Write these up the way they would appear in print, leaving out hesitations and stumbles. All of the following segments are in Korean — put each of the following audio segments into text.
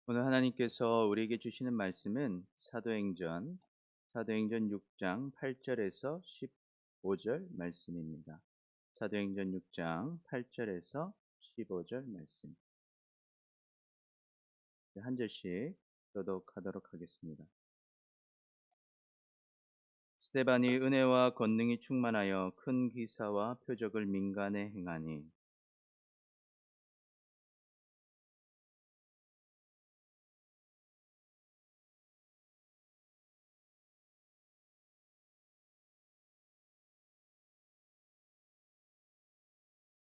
오늘 하나님께서 우리에게 주시는 말씀은 사도행전 6장 8절에서 15절 말씀입니다. 사도행전 6장 8절에서 15절 말씀. 한 절씩 교독하도록 하겠습니다. 스데반이 은혜와 권능이 충만하여 큰 기사와 표적을 민간에 행하니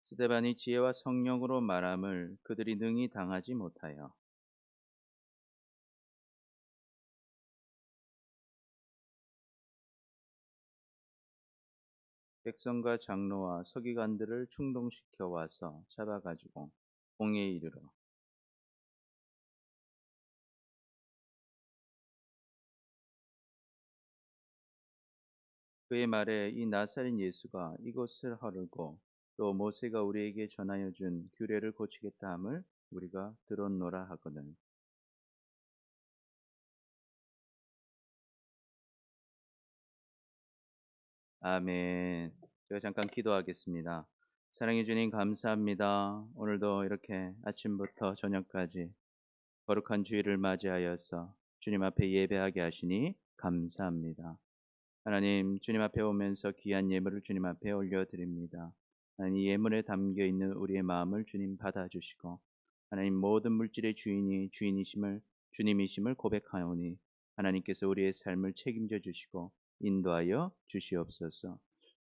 스데반이 지혜와 성령으로 말함을 그들이 능히 당하지 못하여 백성과 장로와 서기관들을 충동시켜 와서 잡아가지고 공회에 이르러 그의 말에 이 나사렛 예수가 이곳을 허르고 또 모세가 우리에게 전하여 준 규례를 고치겠다 함을 우리가 들었노라 하거든. 아멘. 제가 잠깐 기도하겠습니다. 사랑해 주님 감사합니다. 오늘도 이렇게 아침부터 저녁까지 거룩한 주일을 맞이하여서 주님 앞에 예배하게 하시니 감사합니다. 하나님, 주님 앞에 오면서 귀한 예물을 주님 앞에 올려드립니다. 하나님, 이 예물에 담겨 있는 우리의 마음을 주님 받아주시고 하나님, 모든 물질의 주님이심을 고백하오니 하나님께서 우리의 삶을 책임져 주시고 인도하여 주시옵소서.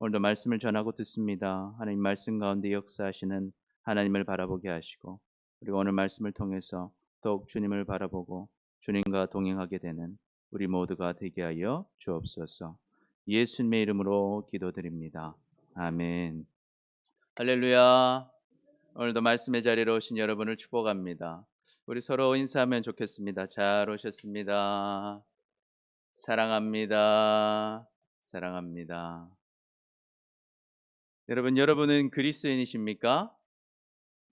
오늘도 말씀을 전하고 듣습니다. 하나님, 말씀 가운데 역사하시는 하나님을 바라보게 하시고 그리고 오늘 말씀을 통해서 더욱 주님을 바라보고 주님과 동행하게 되는 우리 모두가 되게 하여 주옵소서. 예수님의 이름으로 기도드립니다. 아멘. 할렐루야. 오늘도 말씀의 자리로 오신 여러분을 축복합니다. 우리 서로 인사하면 좋겠습니다. 잘 오셨습니다. 사랑합니다. 사랑합니다. 여러분은 그리스도인이십니까?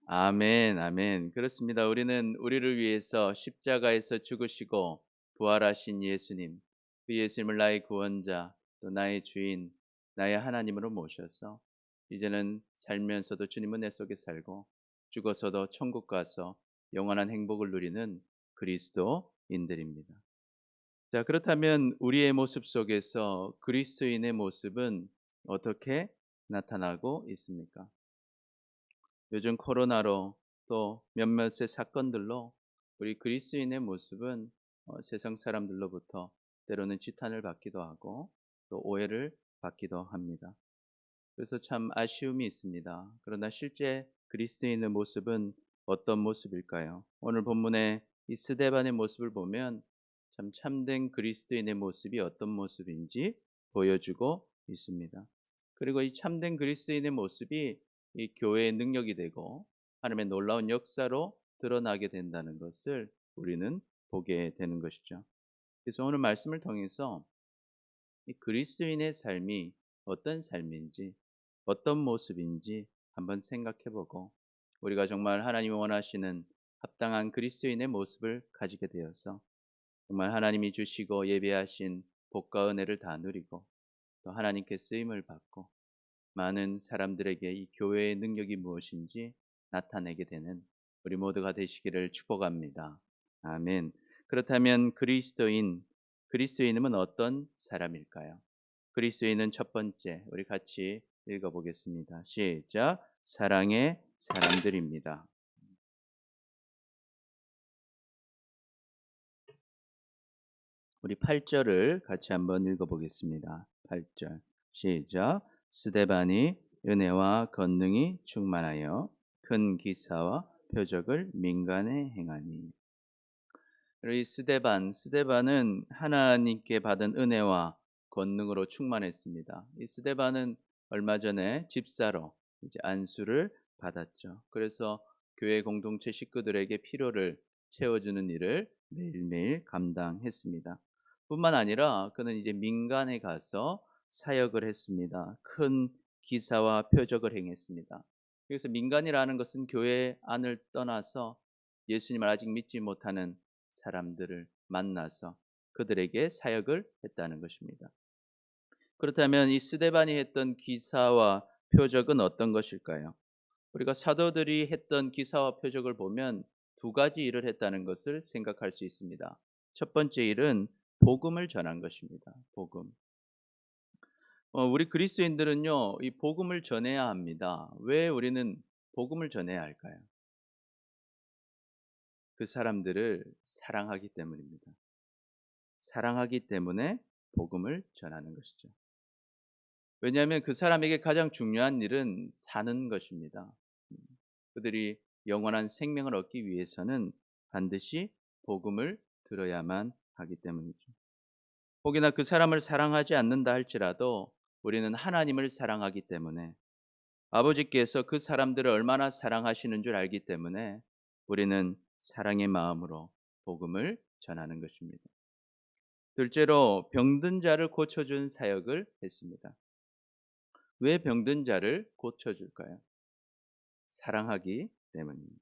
아멘, 아멘. 그렇습니다. 우리는 우리를 위해서 십자가에서 죽으시고 부활하신 예수님, 그 예수님을 나의 구원자, 또 나의 주인, 나의 하나님으로 모셔서 이제는 살면서도 주님은 내 속에 살고 죽어서도 천국 가서 영원한 행복을 누리는 그리스도인들입니다. 자, 그렇다면 우리의 모습 속에서 그리스도인의 모습은 어떻게 나타나고 있습니까? 요즘 코로나로 또 몇몇의 사건들로 우리 그리스도인의 모습은 세상 사람들로부터 때로는 지탄을 받기도 하고 또 오해를 받기도 합니다. 그래서 참 아쉬움이 있습니다. 그러나 실제 그리스도인의 모습은 어떤 모습일까요? 오늘 본문의 이 스데반의 모습을 보면 참 참된 그리스도인의 모습이 어떤 모습인지 보여주고 있습니다. 그리고 이 참된 그리스도인의 모습이 이 교회의 능력이 되고 하나님의 놀라운 역사로 드러나게 된다는 것을 우리는 보게 되는 것이죠. 그래서 오늘 말씀을 통해서 이 그리스도인의 삶이 어떤 삶인지 어떤 모습인지 한번 생각해보고 우리가 정말 하나님이 원하시는 합당한 그리스도인의 모습을 가지게 되어서 정말 하나님이 주시고 예배하신 복과 은혜를 다 누리고 또 하나님께 쓰임을 받고 많은 사람들에게 이 교회의 능력이 무엇인지 나타내게 되는 우리 모두가 되시기를 축복합니다. 아멘. 그렇다면 그리스도인은 어떤 사람일까요? 그리스도인은 첫 번째 우리 같이 읽어보겠습니다. 시작. 사랑의 사람들입니다. 우리 8절을 같이 한번 읽어보겠습니다. 8절 시작. 스데반이 은혜와 권능이 충만하여 큰 기사와 표적을 민간에 행하니. 이 스데반은 하나님께 받은 은혜와 권능으로 충만했습니다. 이 스데반은 얼마 전에 집사로 이제 안수를 받았죠. 그래서 교회 공동체 식구들에게 필요를 채워주는 일을 매일매일 감당했습니다. 뿐만 아니라 그는 이제 민간에 가서 사역을 했습니다. 큰 기사와 표적을 행했습니다. 그래서 민간이라는 것은 교회 안을 떠나서 예수님을 아직 믿지 못하는 사람들을 만나서 그들에게 사역을 했다는 것입니다. 그렇다면 이 스데반이 했던 기사와 표적은 어떤 것일까요? 우리가 사도들이 했던 기사와 표적을 보면 두 가지 일을 했다는 것을 생각할 수 있습니다. 첫 번째 일은 복음을 전한 것입니다. 복음. 우리 그리스도인들은요, 이 복음을 전해야 합니다. 왜 우리는 복음을 전해야 할까요? 그 사람들을 사랑하기 때문입니다. 사랑하기 때문에 복음을 전하는 것이죠. 왜냐하면 그 사람에게 가장 중요한 일은 사는 것입니다. 음, 그들이 영원한 생명을 얻기 위해서는 반드시 복음을 들어야만 하기 때문이죠. 혹여나 그 사람을 사랑하지 않는다 할지라도 우리는 하나님을 사랑하기 때문에 아버지께서 그 사람들을 얼마나 사랑하시는 줄 알기 때문에 우리는 사랑의 마음으로 복음을 전하는 것입니다. 둘째로 병든 자를 고쳐준 사역을 했습니다. 왜 병든 자를 고쳐줄까요? 사랑하기 때문입니다.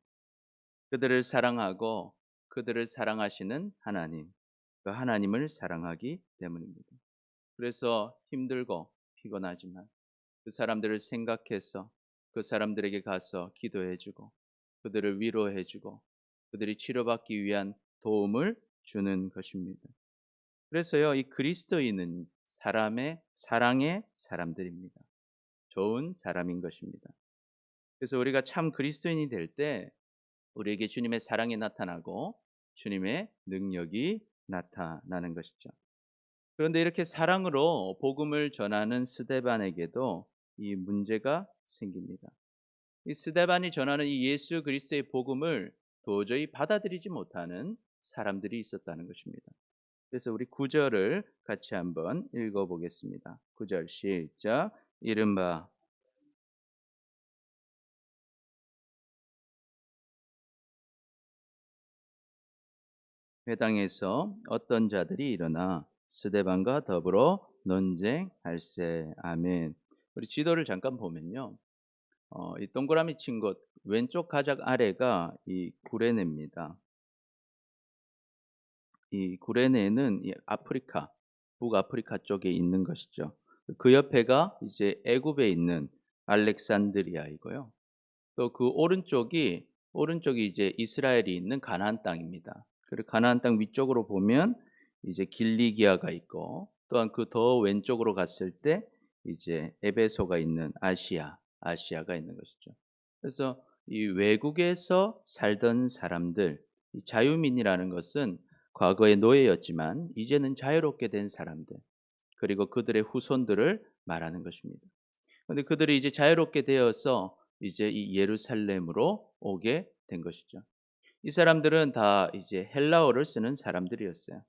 그들을 사랑하고 그들을 사랑하시는 하나님, 그 하나님을 사랑하기 때문입니다. 그래서 힘들고 피곤하지만 그 사람들을 생각해서 그 사람들에게 가서 기도해주고 그들을 위로해주고 그들이 치료받기 위한 도움을 주는 것입니다. 그래서요, 이 그리스도인은 사람의 사랑의 사람들입니다. 좋은 사람인 것입니다. 그래서 우리가 참 그리스도인이 될 때 우리에게 주님의 사랑이 나타나고 주님의 능력이 나타나는 것이죠. 그런데 이렇게 사랑으로 복음을 전하는 스데반에게도 이 문제가 생깁니다. 이 스데반이 전하는 이 예수 그리스도의 복음을 도저히 받아들이지 못하는 사람들이 있었다는 것입니다. 그래서 우리 9절을 같이 한번 읽어보겠습니다. 9절 시작. 이른바 회당에서 어떤 자들이 일어나 스데반과 더불어 논쟁할세. 아멘. 우리 지도를 잠깐 보면요. 이 동그라미 친 곳 왼쪽 가장 아래가 이 구레네입니다. 이 구레네는 이 아프리카, 북아프리카 쪽에 있는 것이죠. 그 옆에가 이제 애굽에 있는 알렉산드리아이고요. 또 그 오른쪽이 이제 이스라엘이 있는 가나안 땅입니다. 그리고 가나안 땅 위쪽으로 보면 이제 길리기아가 있고 또한 그 더 왼쪽으로 갔을 때 이제 에베소가 있는 아시아가 있는 것이죠. 그래서 이 외국에서 살던 사람들, 이 자유민이라는 것은 과거의 노예였지만 이제는 자유롭게 된 사람들, 그리고 그들의 후손들을 말하는 것입니다. 그런데 그들이 이제 자유롭게 되어서 이제 이 예루살렘으로 오게 된 것이죠. 이 사람들은 다 이제 헬라어를 쓰는 사람들이었어요.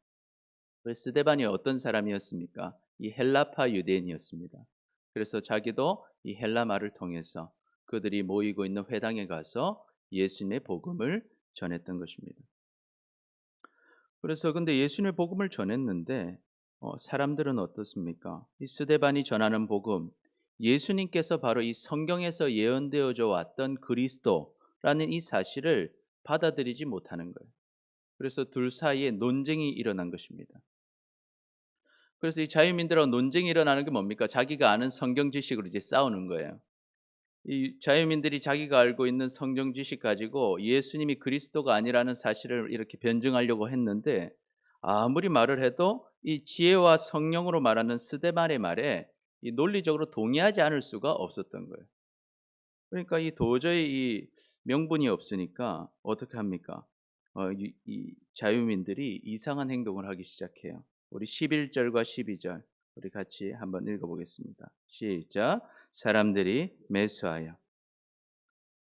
그 스데반이 어떤 사람이었습니까? 이 헬라파 유대인이었습니다. 그래서 자기도 이 헬라 말을 통해서 그들이 모이고 있는 회당에 가서 예수님의 복음을 전했던 것입니다. 그래서 근데 예수님의 복음을 전했는데 사람들은 어떻습니까? 이 스데반이 전하는 복음, 예수님께서 바로 이 성경에서 예언되어져 왔던 그리스도라는 이 사실을 받아들이지 못하는 거예요. 그래서 둘 사이에 논쟁이 일어난 것입니다. 그래서 이 자유민들하고 논쟁이 일어나는 게 뭡니까? 자기가 아는 성경 지식으로 이제 싸우는 거예요. 이 자유민들이 자기가 알고 있는 성경 지식 가지고 예수님이 그리스도가 아니라는 사실을 이렇게 변증하려고 했는데 아무리 말을 해도 이 지혜와 성령으로 말하는 스데반의 말에 이 논리적으로 동의하지 않을 수가 없었던 거예요. 그러니까 이 도저히 이 명분이 없으니까 어떻게 합니까? 이 자유민들이 이상한 행동을 하기 시작해요. 우리 11절과 12절 우리 같이 한번 읽어보겠습니다. 시작. 사람들이 매수하여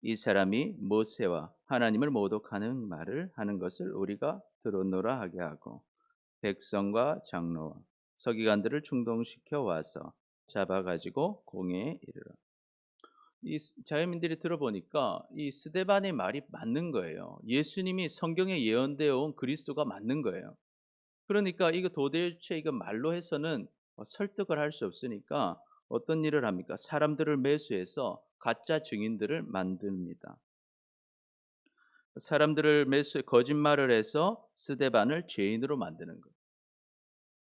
이 사람이 모세와 하나님을 모독하는 말을 하는 것을 우리가 들었노라 하게 하고 백성과 장로와 서기관들을 충동시켜 와서 잡아가지고 공회에 이르러 이 자유민들이 들어보니까 이 스데반의 말이 맞는 거예요. 예수님이 성경에 예언되어 온 그리스도가 맞는 거예요. 그러니까 이거 도대체 이거 말로 해서는 설득을 할 수 없으니까 어떤 일을 합니까? 사람들을 매수해서 가짜 증인들을 만듭니다. 사람들을 매수해 거짓말을 해서 스데반을 죄인으로 만드는 거예요.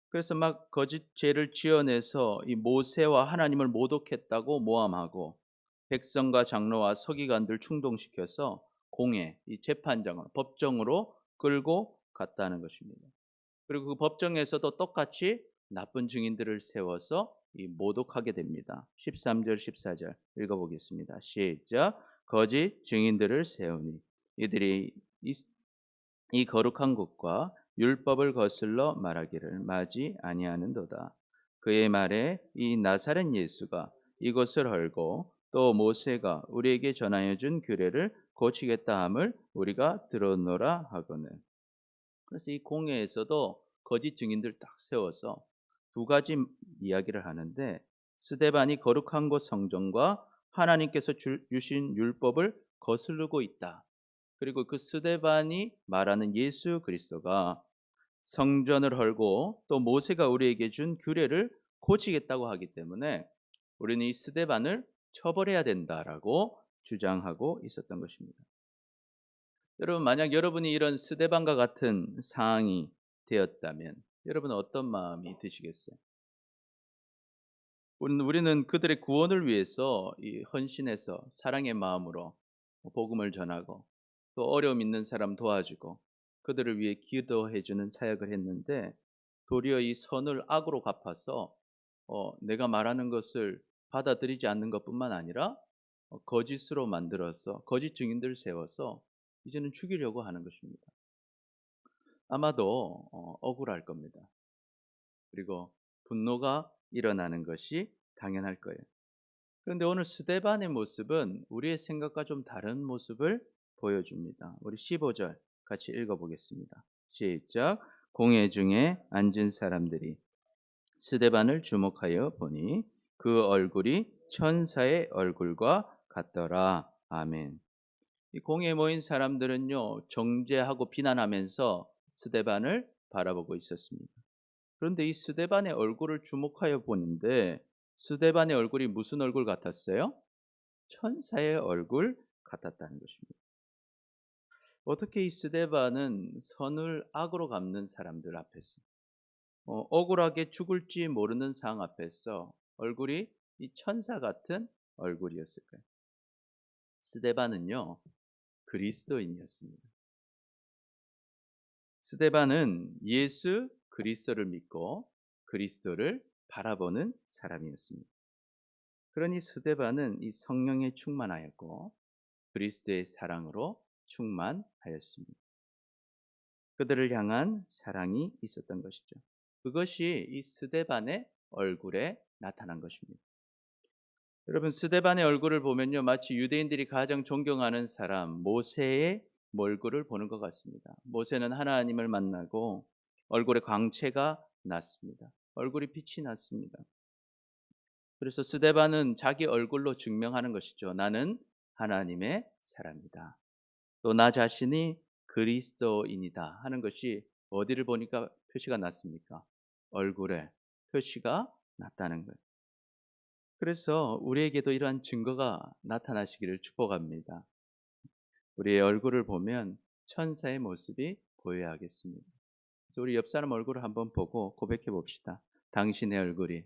그래서 막 거짓 죄를 지어내서 이 모세와 하나님을 모독했다고 모함하고 백성과 장로와 서기관들 충동시켜서 공회, 이 재판장을 법정으로 끌고 갔다는 것입니다. 그리고 그 법정에서도 똑같이 나쁜 증인들을 세워서 이 모독하게 됩니다. 13절 14절 읽어보겠습니다. 시작. 거짓 증인들을 세우니 이들이 이 거룩한 곳과 율법을 거슬러 말하기를 마지 아니하는도다. 그의 말에 이 나사렛 예수가 이것을 헐고 또 모세가 우리에게 전하여 준 규례를 고치겠다 함을 우리가 들었노라 하거늘. 그래서 이 공회에서도 거짓 증인들 딱 세워서 두 가지 이야기를 하는데, 스데반이 거룩한 곳 성전과 하나님께서 주신 율법을 거스르고 있다. 그리고 그 스데반이 말하는 예수 그리스도가 성전을 헐고 또 모세가 우리에게 준 규례를 고치겠다고 하기 때문에 우리는 이 스데반을 처벌해야 된다라고 주장하고 있었던 것입니다. 여러분, 만약 여러분이 이런 스데반과 같은 상황이 되었다면 여러분은 어떤 마음이 드시겠어요? 우리는 그들의 구원을 위해서 이 헌신해서 사랑의 마음으로 복음을 전하고 또 어려움 있는 사람 도와주고 그들을 위해 기도해 주는 사역을 했는데, 도리어 이 선을 악으로 갚아서 내가 말하는 것을 받아들이지 않는 것뿐만 아니라 거짓으로 만들어서 거짓 증인들 세워서 이제는 죽이려고 하는 것입니다. 아마도 억울할 겁니다. 그리고 분노가 일어나는 것이 당연할 거예요. 그런데 오늘 스데반의 모습은 우리의 생각과 좀 다른 모습을 보여줍니다. 우리 15절 같이 읽어보겠습니다. 시작. 공회 중에 앉은 사람들이 스데반을 주목하여 보니 그 얼굴이 천사의 얼굴과 같더라. 아멘. 이 공회에 모인 사람들은요, 정죄하고 비난하면서 스데반을 바라보고 있었습니다. 그런데 이 스데반의 얼굴을 주목하여 보는데 스데반의 얼굴이 무슨 얼굴 같았어요? 천사의 얼굴 같았다는 것입니다. 어떻게 이 스데반은 선을 악으로 갚는 사람들 앞에서 억울하게 죽을지 모르는 상황 앞에서 얼굴이 이 천사 같은 얼굴이었을까요? 스데반은요, 그리스도인이었습니다. 스데반은 예수 그리스도를 믿고 그리스도를 바라보는 사람이었습니다. 그러니 스데반은 이 성령에 충만하였고 그리스도의 사랑으로 충만하였습니다. 그들을 향한 사랑이 있었던 것이죠. 그것이 이 스데반의 얼굴에 나타난 것입니다. 여러분, 스데반의 얼굴을 보면요, 마치 유대인들이 가장 존경하는 사람 모세의 얼굴을 보는 것 같습니다. 모세는 하나님을 만나고 얼굴에 광채가 났습니다. 얼굴이 빛이 났습니다. 그래서 스데반은 자기 얼굴로 증명하는 것이죠. 나는 하나님의 사람이다. 또 나 자신이 그리스도인이다 하는 것이 어디를 보니까 표시가 났습니까? 얼굴에 표시가 났다는 거예요. 그래서 우리에게도 이러한 증거가 나타나시기를 축복합니다. 우리의 얼굴을 보면 천사의 모습이 보여야 하겠습니다. 그래서 우리 옆 사람 얼굴을 한번 보고 고백해 봅시다. 당신의 얼굴이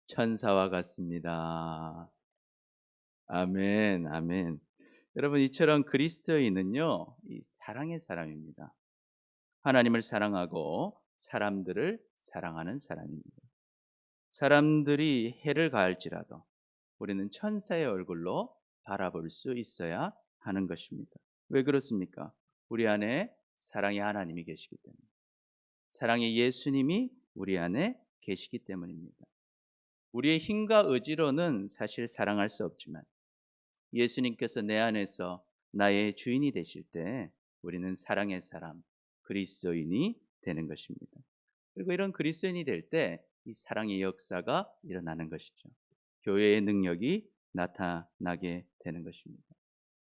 천사와 같습니다. 아멘, 아멘. 여러분, 이처럼 그리스도인은요, 이 사랑의 사람입니다. 하나님을 사랑하고 사람들을 사랑하는 사람입니다. 사람들이 해를 가할지라도 우리는 천사의 얼굴로 바라볼 수 있어야 하는 것입니다. 왜 그렇습니까? 우리 안에 사랑의 하나님이 계시기 때문에, 사랑의 예수님이 우리 안에 계시기 때문입니다. 우리의 힘과 의지로는 사실 사랑할 수 없지만 예수님께서 내 안에서 나의 주인이 되실 때 우리는 사랑의 사람, 그리스도인이 되는 것입니다. 그리고 이런 그리스도인이 될 때 이 사랑의 역사가 일어나는 것이죠. 교회의 능력이 나타나게 되는 것입니다.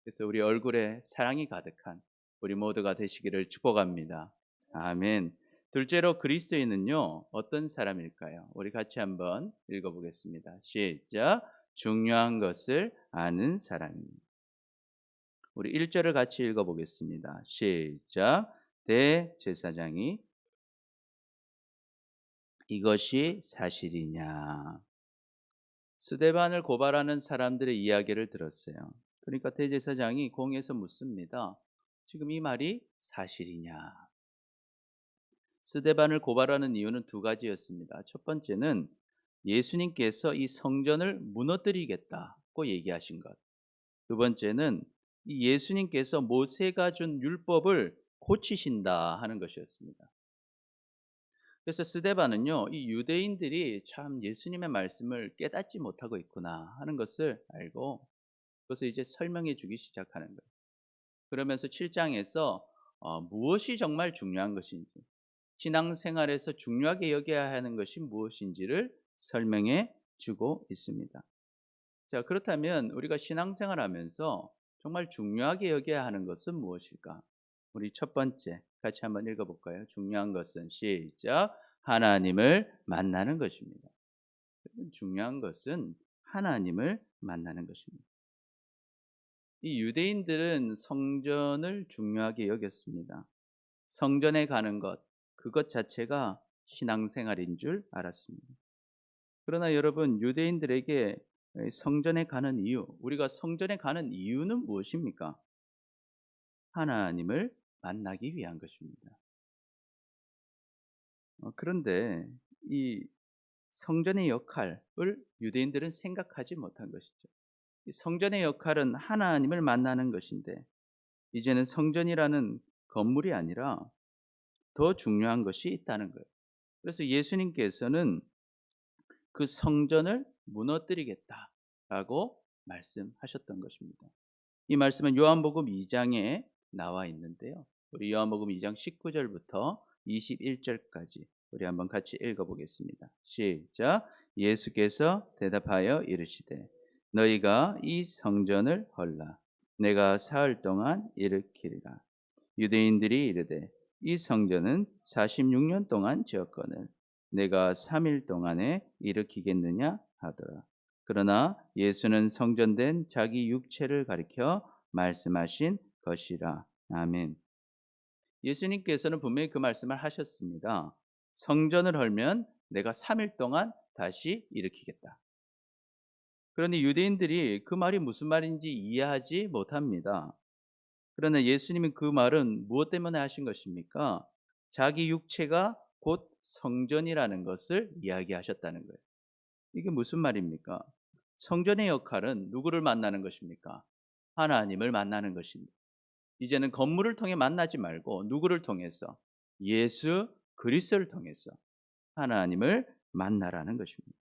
그래서 우리 얼굴에 사랑이 가득한 우리 모두가 되시기를 축복합니다. 아멘. 둘째로 그리스도인은요, 어떤 사람일까요? 우리 같이 한번 읽어보겠습니다. 시작. 중요한 것을 아는 사람입니다. 우리 1절을 같이 읽어보겠습니다. 시작. 대제사장이 이것이 사실이냐. 스데반을 고발하는 사람들의 이야기를 들었어요. 그러니까 대제사장이 공에서 묻습니다. 지금 이 말이 사실이냐. 스데반을 고발하는 이유는 두 가지였습니다. 첫 번째는 예수님께서 이 성전을 무너뜨리겠다고 얘기하신 것. 두 번째는 이 예수님께서 모세가 준 율법을 고치신다 하는 것이었습니다. 그래서 스데반은요, 이 유대인들이 참 예수님의 말씀을 깨닫지 못하고 있구나 하는 것을 알고 그것을 이제 설명해 주기 시작하는 거예요. 그러면서 7장에서 무엇이 정말 중요한 것인지, 신앙생활에서 중요하게 여겨야 하는 것이 무엇인지를 설명해 주고 있습니다. 자, 그렇다면 우리가 신앙생활 하면서 정말 중요하게 여겨야 하는 것은 무엇일까? 우리 첫 번째 같이 한번 읽어볼까요? 중요한 것은 시작. 하나님을 만나는 것입니다. 중요한 것은 하나님을 만나는 것입니다. 이 유대인들은 성전을 중요하게 여겼습니다. 성전에 가는 것, 그것 자체가 신앙생활인 줄 알았습니다. 그러나 여러분, 유대인들에게 성전에 가는 이유, 우리가 성전에 가는 이유는 무엇입니까? 하나님을 만나기 위한 것입니다. 그런데 이 성전의 역할을 유대인들은 생각하지 못한 것이죠. 이 성전의 역할은 하나님을 만나는 것인데 이제는 성전이라는 건물이 아니라 더 중요한 것이 있다는 거예요. 그래서 예수님께서는 그 성전을 무너뜨리겠다라고 말씀하셨던 것입니다. 이 말씀은 요한복음 2장에 나와 있는데요. 우리 요한복음 2장 19절부터 21절까지 우리 한번 같이 읽어보겠습니다. 시작. 예수께서 대답하여 이르시되 너희가 이 성전을 헐라 내가 사흘 동안 일으키리라. 유대인들이 이르되 이 성전은 46년 동안 지었거늘 내가 3일 동안에 일으키겠느냐 하더라. 그러나 예수는 성전된 자기 육체를 가리켜 말씀하신 것이라. 아멘. 예수님께서는 분명히 그 말씀을 하셨습니다. 성전을 헐면 내가 3일 동안 다시 일으키겠다. 그런데 유대인들이 그 말이 무슨 말인지 이해하지 못합니다. 그러나 예수님은 그 말은 무엇 때문에 하신 것입니까? 자기 육체가 곧 성전이라는 것을 이야기하셨다는 거예요. 이게 무슨 말입니까? 성전의 역할은 누구를 만나는 것입니까? 하나님을 만나는 것입니다. 이제는 건물을 통해 만나지 말고 누구를 통해서? 예수 그리스도를 통해서 하나님을 만나라는 것입니다.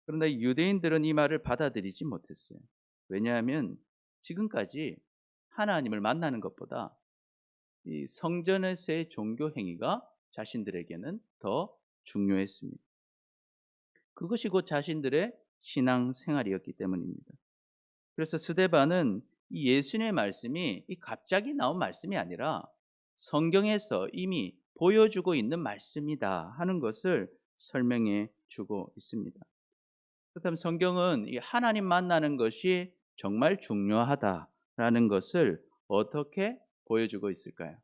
그런데 유대인들은 이 말을 받아들이지 못했어요. 왜냐하면 지금까지 하나님을 만나는 것보다 이 성전에서의 종교 행위가 자신들에게는 더 중요했습니다. 그것이 곧 자신들의 신앙 생활이었기 때문입니다. 그래서 스데반은 이 예수님의 말씀이 이 갑자기 나온 말씀이 아니라 성경에서 이미 보여주고 있는 말씀이다 하는 것을 설명해 주고 있습니다. 그렇다면 성경은 이 하나님 만나는 것이 정말 중요하다라는 것을 어떻게 보여주고 있을까요?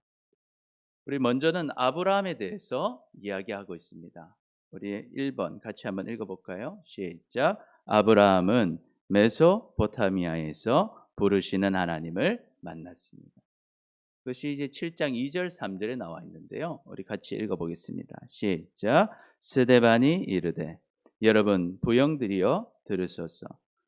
우리 먼저는 아브라함에 대해서 이야기하고 있습니다. 우리 1번 같이 한번 읽어볼까요? 시작. 아브라함은 메소포타미아에서 부르시는 하나님을 만났습니다. 그것이 이제 7장 2절 3절에 나와 있는데요. 우리 같이 읽어보겠습니다. 시작. 스데반이 이르되 여러분 부영들이여 들으소서.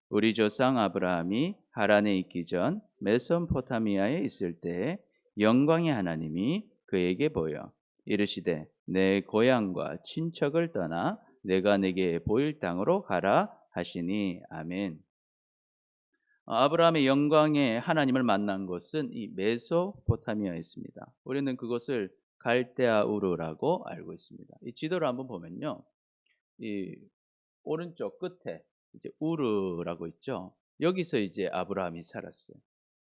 우리 조상 아브라함이 하란에 있기 전 메소포타미아에 있을 때에 영광의 하나님이 그에게 보여 이르시되 내 고향과 친척을 떠나 내가 내게 보일 땅으로 가라 하시니. 아멘. 아브라함의 영광의 하나님을 만난 곳은 이 메소포타미아였습니다. 우리는 그것을 갈대아 우르라고 알고 있습니다. 이 지도를 한번 보면요, 이 오른쪽 끝에 이제 우르라고 있죠. 여기서 이제 아브라함이 살았어요.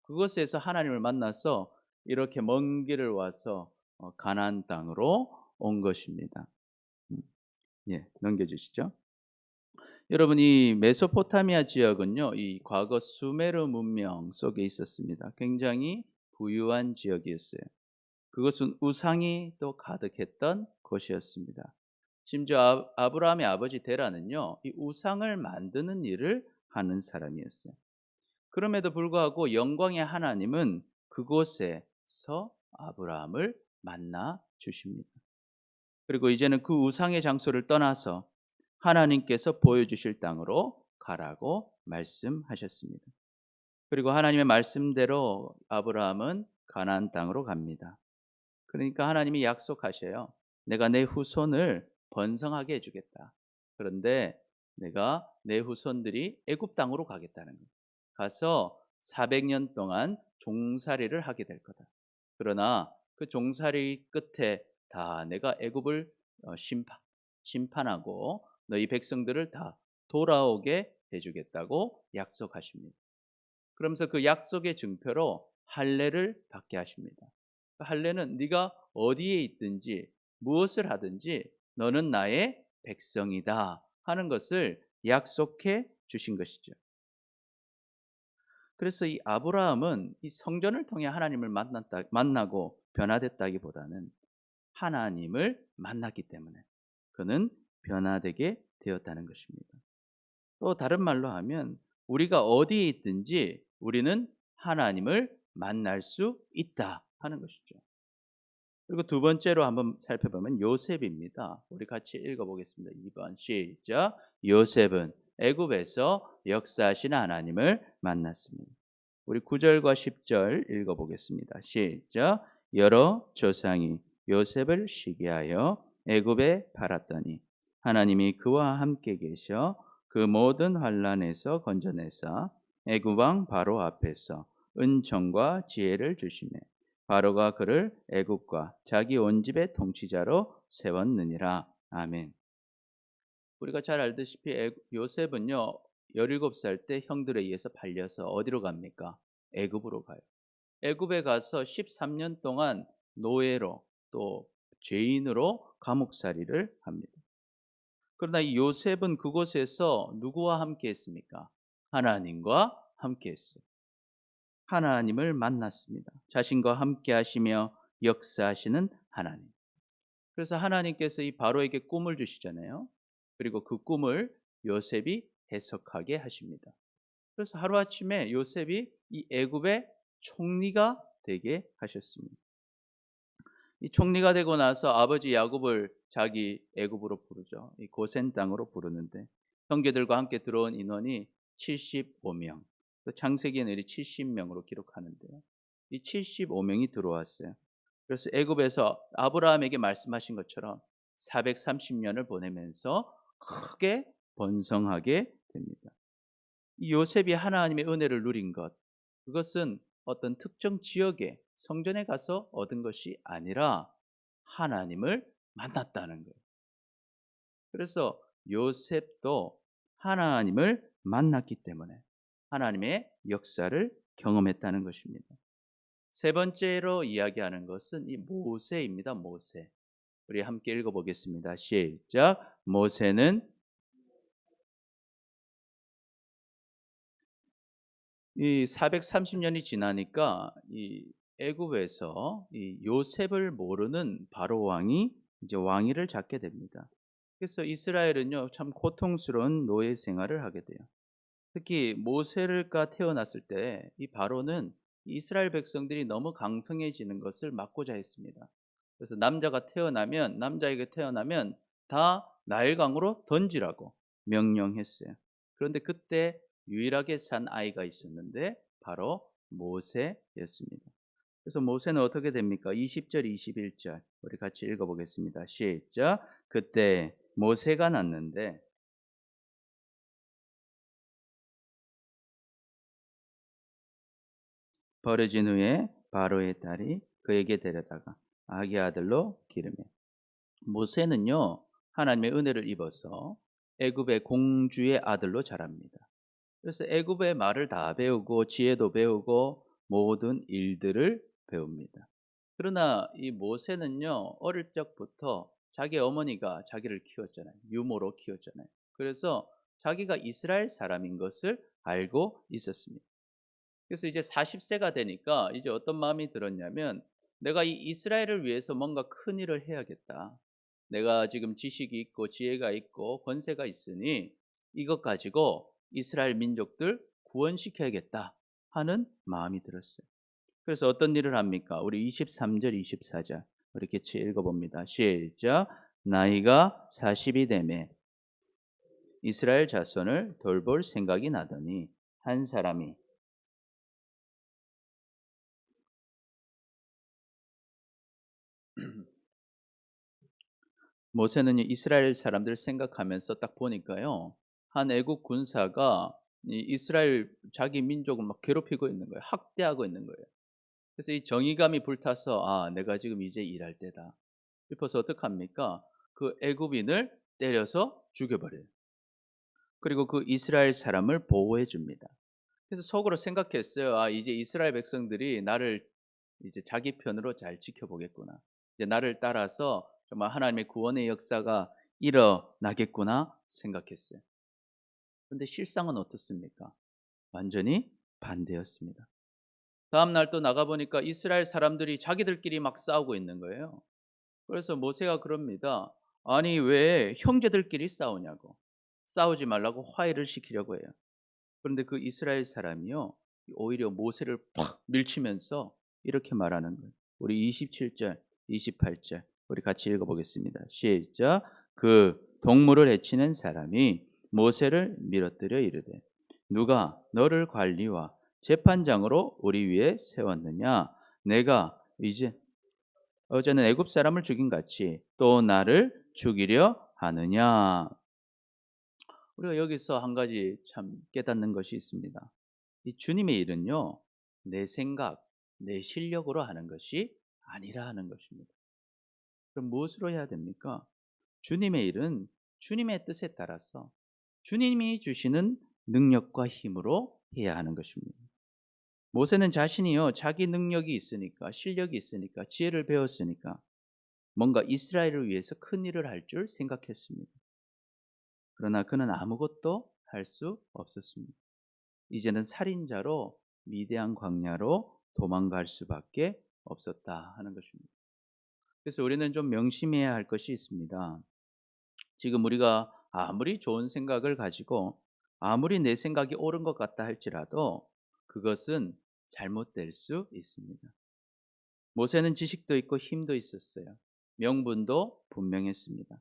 그곳에서 하나님을 만나서 이렇게 먼 길을 와서 가나안 땅으로 온 것입니다. 예, 넘겨주시죠. 여러분 이 메소포타미아 지역은요. 이 과거 수메르 문명 속에 있었습니다. 굉장히 부유한 지역이었어요. 그것은 우상이 또 가득했던 곳이었습니다. 심지어 아브라함의 아버지 데라는요. 이 우상을 만드는 일을 하는 사람이었어요. 그럼에도 불구하고 영광의 하나님은 그곳에서 아브라함을 만나 주십니다. 그리고 이제는 그 우상의 장소를 떠나서 하나님께서 보여주실 땅으로 가라고 말씀하셨습니다. 그리고 하나님의 말씀대로 아브라함은 가나안 땅으로 갑니다. 그러니까 하나님이 약속하셔요. 내가 내 후손을 번성하게 해주겠다. 그런데 내가 내 후손들이 애굽 땅으로 가겠다는 거예요. 가서 400년 동안 종살이를 하게 될 거다. 그러나 그 종살이 끝에 다 내가 애굽을 심판하고 너희 백성들을 다 돌아오게 해주겠다고 약속하십니다. 그러면서 그 약속의 증표로 할례를 받게 하십니다. 그 할례는 네가 어디에 있든지 무엇을 하든지 너는 나의 백성이다 하는 것을 약속해 주신 것이죠. 그래서 이 아브라함은 이 성전을 통해 하나님을 만나고 변화됐다기보다는 하나님을 만났기 때문에 그는 변화되게 되었다는 것입니다. 또 다른 말로 하면 우리가 어디에 있든지 우리는 하나님을 만날 수 있다 하는 것이죠. 그리고 두 번째로 한번 살펴보면 요셉입니다. 우리 같이 읽어보겠습니다. 2번 시작. 요셉은 애굽에서 역사하시는 하나님을 만났습니다. 우리 9절과 10절 읽어보겠습니다. 시작. 여러 조상이 요셉을 시기하여 애굽에 팔았더니 하나님이 그와 함께 계셔 그 모든 환난에서 건져내사 애굽 왕 바로 앞에서 은총과 지혜를 주시매 바로가 그를 애굽과 자기 온 집의 통치자로 세웠느니라. 아멘. 우리가 잘 알다시피 요셉은요 17살 때 형들에 의해서 팔려서 어디로 갑니까? 애굽으로 가요. 애굽에 가서 13년 동안 노예로 또 죄인으로 감옥살이를 합니다. 그러나 이 요셉은 그곳에서 누구와 함께 했습니까? 하나님과 함께 했어요. 하나님을 만났습니다. 자신과 함께 하시며 역사하시는 하나님. 그래서 하나님께서 이 바로에게 꿈을 주시잖아요. 그리고 그 꿈을 요셉이 해석하게 하십니다. 그래서 하루아침에 요셉이 이 애굽의 총리가 되게 하셨습니다. 이 총리가 되고 나서 아버지 야곱을 자기 애굽으로 부르죠. 이 고센 땅으로 부르는데 형제들과 함께 들어온 인원이 75명. 창세기에는 70명으로 기록하는데요. 이 75명이 들어왔어요. 그래서 애굽에서 아브라함에게 말씀하신 것처럼 430년을 보내면서 크게 번성하게 됩니다. 이 요셉이 하나님의 은혜를 누린 것, 그것은 어떤 특정 지역에 성전에 가서 얻은 것이 아니라 하나님을 만났다는 거예요. 그래서 요셉도 하나님을 만났기 때문에 하나님의 역사를 경험했다는 것입니다. 세 번째로 이야기하는 것은 이 모세입니다. 모세. 우리 함께 읽어보겠습니다. 시작. 모세는 이 430년이 지나니까 이 애굽에서 이 요셉을 모르는 바로 왕이 이제 왕위를 잡게 됩니다. 그래서 이스라엘은요 참 고통스러운 노예 생활을 하게 돼요. 특히 모세가 태어났을 때 이 바로는 이스라엘 백성들이 너무 강성해지는 것을 막고자 했습니다. 그래서 남자에게 태어나면 다 나일강으로 던지라고 명령했어요. 그런데 그때 유일하게 산 아이가 있었는데 바로 모세였습니다. 그래서 모세는 어떻게 됩니까? 20절, 21절 우리 같이 읽어보겠습니다. 시작. 그때 모세가 났는데 버려진 후에 바로의 딸이 그에게 데려다가 아기 아들로 기르매 모세는요 하나님의 은혜를 입어서 애굽의 공주의 아들로 자랍니다. 그래서 애굽의 말을 다 배우고 지혜도 배우고 모든 일들을 배웁니다. 그러나 이 모세는요 어릴 적부터 자기 어머니가 자기를 키웠잖아요. 유모로 키웠잖아요. 그래서 자기가 이스라엘 사람인 것을 알고 있었습니다. 그래서 이제 40세가 되니까 이제 어떤 마음이 들었냐면 내가 이 이스라엘을 위해서 뭔가 큰 일을 해야겠다. 내가 지금 지식이 있고 지혜가 있고 권세가 있으니 이것 가지고 이스라엘 민족들 구원시켜야겠다 하는 마음이 들었어요. 그래서 어떤 일을 합니까? 우리 23절, 24절 우리 같이 읽어봅니다. 시작. 나이가 40이 되매 이스라엘 자손을 돌볼 생각이 나더니 한 사람이 모세는 이스라엘 사람들 생각하면서 딱 보니까요. 한 애국 군사가 이 이스라엘 자기 민족을 막 괴롭히고 있는 거예요. 학대하고 있는 거예요. 그래서 이 정의감이 불타서 아, 내가 지금 이제 일할 때다 싶어서 어떡합니까? 그 애굽인을 때려서 죽여버려요. 그리고 그 이스라엘 사람을 보호해 줍니다. 그래서 속으로 생각했어요. 아, 이제 이스라엘 백성들이 나를 이제 자기 편으로 잘 지켜보겠구나. 이제 나를 따라서 정말 하나님의 구원의 역사가 일어나겠구나 생각했어요. 그런데 실상은 어떻습니까? 완전히 반대였습니다. 다음 날 또 나가 보니까 이스라엘 사람들이 자기들끼리 막 싸우고 있는 거예요. 그래서 모세가 그럽니다. 아니 왜 형제들끼리 싸우냐고. 싸우지 말라고 화해를 시키려고 해요. 그런데 그 이스라엘 사람이요. 오히려 모세를 팍 밀치면서 이렇게 말하는 거예요. 우리 27절, 28절 우리 같이 읽어보겠습니다. 시작. 그 동물을 해치는 사람이 모세를 밀어뜨려 이르되 누가 너를 관리와 재판장으로 우리 위에 세웠느냐? 내가 이제 어제는 애굽 사람을 죽인 같이 또 나를 죽이려 하느냐? 우리가 여기서 한 가지 참 깨닫는 것이 있습니다. 이 주님의 일은요, 내 생각, 내 실력으로 하는 것이 아니라 하는 것입니다. 그럼 무엇으로 해야 됩니까? 주님의 일은 주님의 뜻에 따라서 주님이 주시는 능력과 힘으로 해야 하는 것입니다. 모세는 자신이요, 자기 능력이 있으니까, 실력이 있으니까, 지혜를 배웠으니까 뭔가 이스라엘을 위해서 큰 일을 할 줄 생각했습니다. 그러나 그는 아무것도 할 수 없었습니다. 이제는 살인자로 미대한 광야로 도망갈 수밖에 없었다 하는 것입니다. 그래서 우리는 좀 명심해야 할 것이 있습니다. 지금 우리가 아무리 좋은 생각을 가지고 아무리 내 생각이 옳은 것 같다 할지라도 그것은 잘못될 수 있습니다. 모세는 지식도 있고 힘도 있었어요. 명분도 분명했습니다.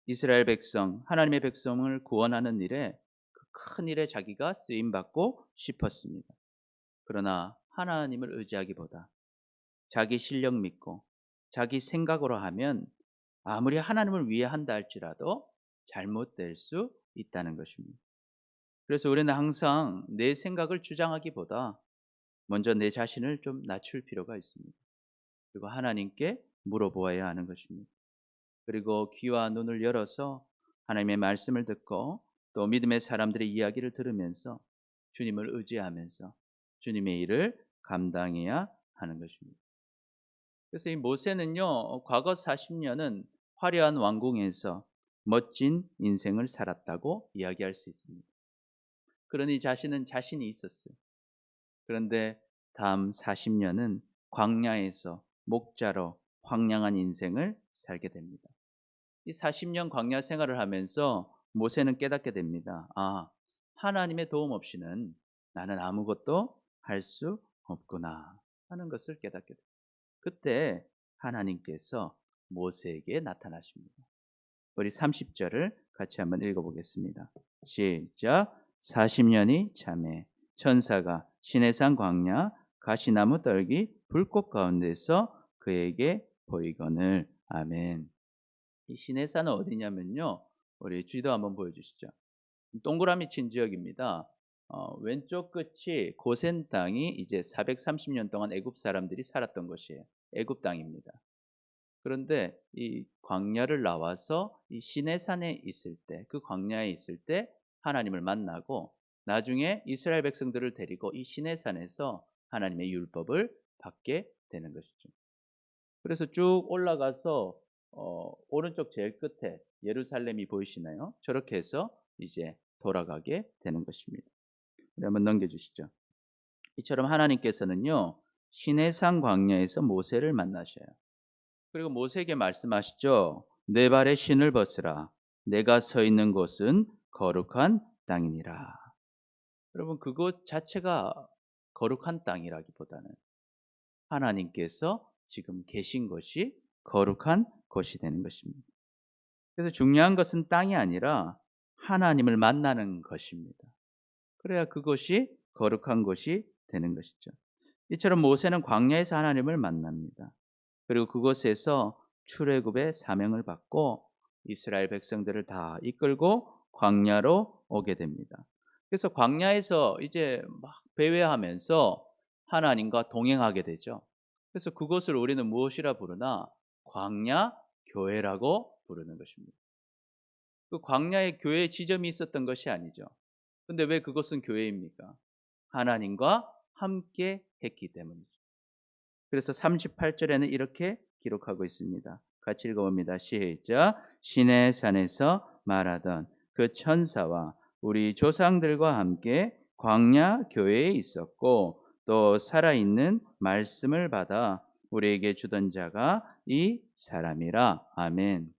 이스라엘 백성, 하나님의 백성을 구원하는 일에 그 큰 일에 자기가 쓰임 받고 싶었습니다. 그러나 하나님을 의지하기보다 자기 실력 믿고 자기 생각으로 하면 아무리 하나님을 위해 한다 할지라도 잘못될 수 있다는 것입니다. 그래서 우리는 항상 내 생각을 주장하기보다 먼저 내 자신을 좀 낮출 필요가 있습니다. 그리고 하나님께 물어보아야 하는 것입니다. 그리고 귀와 눈을 열어서 하나님의 말씀을 듣고 또 믿음의 사람들의 이야기를 들으면서 주님을 의지하면서 주님의 일을 감당해야 하는 것입니다. 그래서 이 모세는요, 과거 40년은 화려한 왕궁에서 멋진 인생을 살았다고 이야기할 수 있습니다. 그러니 자신은 자신이 있었어요. 그런데 다음 40년은 광야에서 목자로 황량한 인생을 살게 됩니다. 이 40년 광야 생활을 하면서 모세는 깨닫게 됩니다. 아, 하나님의 도움 없이는 나는 아무것도 할 수 없구나 하는 것을 깨닫게 됩니다. 그때 하나님께서 모세에게 나타나십니다. 우리 30절을 같이 한번 읽어보겠습니다. 시작. 40년이 참에 천사가 시내산 광야 가시나무 떨기 불꽃 가운데서 그에게 보이거늘. 아멘. 이 시내산은 어디냐면요. 우리 지도 한번 보여주시죠. 동그라미 친 지역입니다. 왼쪽 끝이 고센 땅이 이제 430년 동안 애굽 사람들이 살았던 곳이에요. 애굽 땅입니다. 그런데 이 광야를 나와서 이 시내산에 있을 때, 그 광야에 있을 때 하나님을 만나고 나중에 이스라엘 백성들을 데리고 이 시내산에서 하나님의 율법을 받게 되는 것이죠. 그래서 쭉 올라가서 오른쪽 제일 끝에 예루살렘이 보이시나요? 저렇게 해서 이제 돌아가게 되는 것입니다. 우리 한번 넘겨주시죠. 이처럼 하나님께서는요, 시내산 광야에서 모세를 만나셔요. 그리고 모세에게 말씀하시죠. 내 발에 신을 벗으라. 내가 서 있는 곳은 거룩한 땅이니라. 여러분, 그곳 자체가 거룩한 땅이라기보다는 하나님께서 지금 계신 것이 거룩한 곳이 되는 것입니다. 그래서 중요한 것은 땅이 아니라 하나님을 만나는 것입니다. 그래야 그것이 거룩한 곳이 되는 것이죠. 이처럼 모세는 광야에서 하나님을 만납니다. 그리고 그곳에서 출애굽의 사명을 받고 이스라엘 백성들을 다 이끌고 광야로 오게 됩니다. 그래서 광야에서 이제 막 배회하면서 하나님과 동행하게 되죠. 그래서 그곳을 우리는 무엇이라 부르나 광야 교회라고 부르는 것입니다. 그 광야에 교회의 지점이 있었던 것이 아니죠. 근데 왜 그것은 교회입니까? 하나님과 함께 했기 때문이죠. 그래서 38절에는 이렇게 기록하고 있습니다. 같이 읽어봅니다. 시작. 시내 산에서 말하던 그 천사와 우리 조상들과 함께 광야 교회에 있었고 또 살아있는 말씀을 받아 우리에게 주던 자가 이 사람이라. 아멘.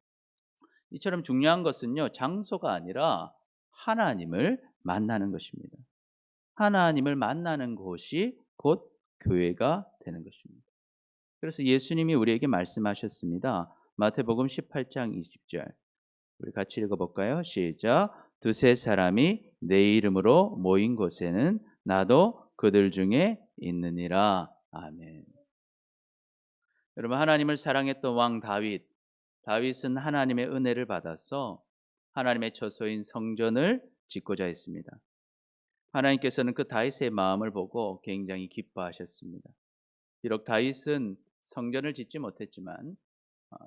이처럼 중요한 것은요, 장소가 아니라 하나님을 만나는 것입니다. 하나님을 만나는 곳이 곧 교회가 되는 것입니다. 그래서 예수님이 우리에게 말씀하셨습니다. 마태복음 18장 20절. 우리 같이 읽어볼까요? 시작. 두세 사람이 내 이름으로 모인 곳에는 나도 그들 중에 있느니라. 아멘. 여러분, 하나님을 사랑했던 왕 다윗은 하나님의 은혜를 받아서 하나님의 처소인 성전을 짓고자 했습니다. 하나님께서는 그 다윗의 마음을 보고 굉장히 기뻐하셨습니다. 비록 다윗은 성전을 짓지 못했지만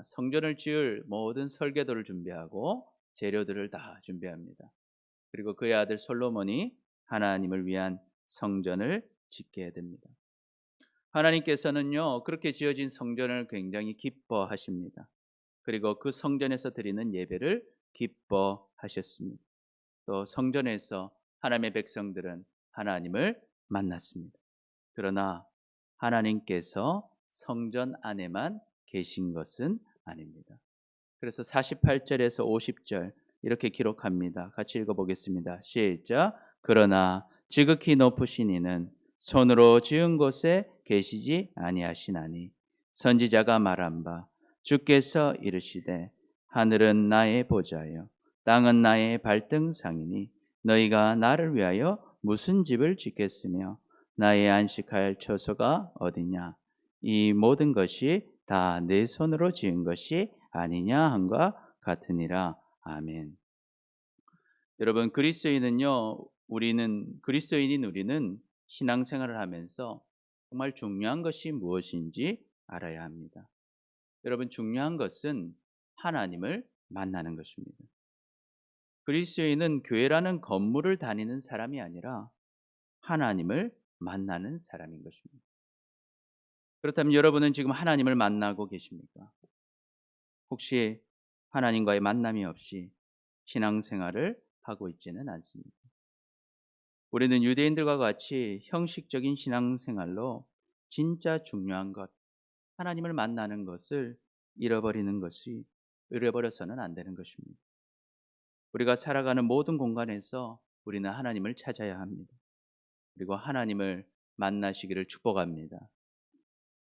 성전을 지을 모든 설계도를 준비하고 재료들을 다 준비합니다. 그리고 그의 아들 솔로몬이 하나님을 위한 성전을 짓게 됩니다. 하나님께서는요, 그렇게 지어진 성전을 굉장히 기뻐하십니다. 그리고 그 성전에서 드리는 예배를 기뻐하셨습니다. 또 성전에서 하나님의 백성들은 하나님을 만났습니다. 그러나 하나님께서 성전 안에만 계신 것은 아닙니다. 그래서 48절에서 50절 이렇게 기록합니다. 같이 읽어보겠습니다. 시작. 그러나 지극히 높으신 이는 손으로 지은 곳에 계시지 아니하시나니 선지자가 말한 바 주께서 이르시되 하늘은 나의 보좌요 땅은 나의 발등상이니 너희가 나를 위하여 무슨 집을 짓겠으며 나의 안식할 처소가 어디냐 이 모든 것이 다 내 손으로 지은 것이 아니냐 함과 같으니라. 아멘. 여러분, 그리스도인인 우리는 신앙생활을 하면서 정말 중요한 것이 무엇인지 알아야 합니다. 여러분, 중요한 것은 하나님을 만나는 것입니다. 그리스도인은 교회라는 건물을 다니는 사람이 아니라 하나님을 만나는 사람인 것입니다. 그렇다면 여러분은 지금 하나님을 만나고 계십니까? 혹시 하나님과의 만남이 없이 신앙생활을 하고 있지는 않습니다. 우리는 유대인들과 같이 형식적인 신앙생활로 진짜 중요한 것, 하나님을 만나는 것을 잃어버려서는 안 되는 것입니다. 우리가 살아가는 모든 공간에서 우리는 하나님을 찾아야 합니다. 그리고 하나님을 만나시기를 축복합니다.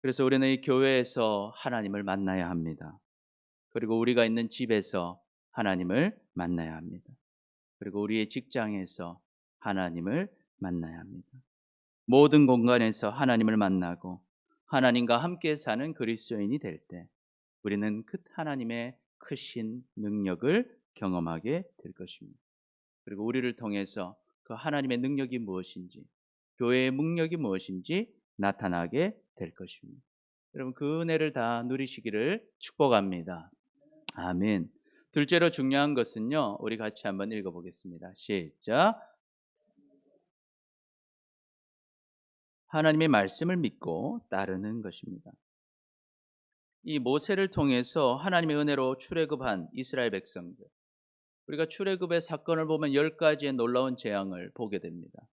그래서 우리는 이 교회에서 하나님을 만나야 합니다. 그리고 우리가 있는 집에서 하나님을 만나야 합니다. 그리고 우리의 직장에서 하나님을 만나야 합니다. 모든 공간에서 하나님을 만나고 하나님과 함께 사는 그리스도인이 될 때 우리는 그 하나님의 크신 능력을 경험하게 될 것입니다. 그리고 우리를 통해서 그 하나님의 능력이 무엇인지, 교회의 능력이 무엇인지 나타나게 될 것입니다. 여러분, 그 은혜를 다 누리시기를 축복합니다. 아멘. 둘째로 중요한 것은요, 우리 같이 한번 읽어보겠습니다. 시작. 하나님의 말씀을 믿고 따르는 것입니다. 이 모세를 통해서 하나님의 은혜로 출애굽한 이스라엘 백성들, 우리가 출애굽의 사건을 보면 10가지의 놀라운 재앙을 보게 됩니다.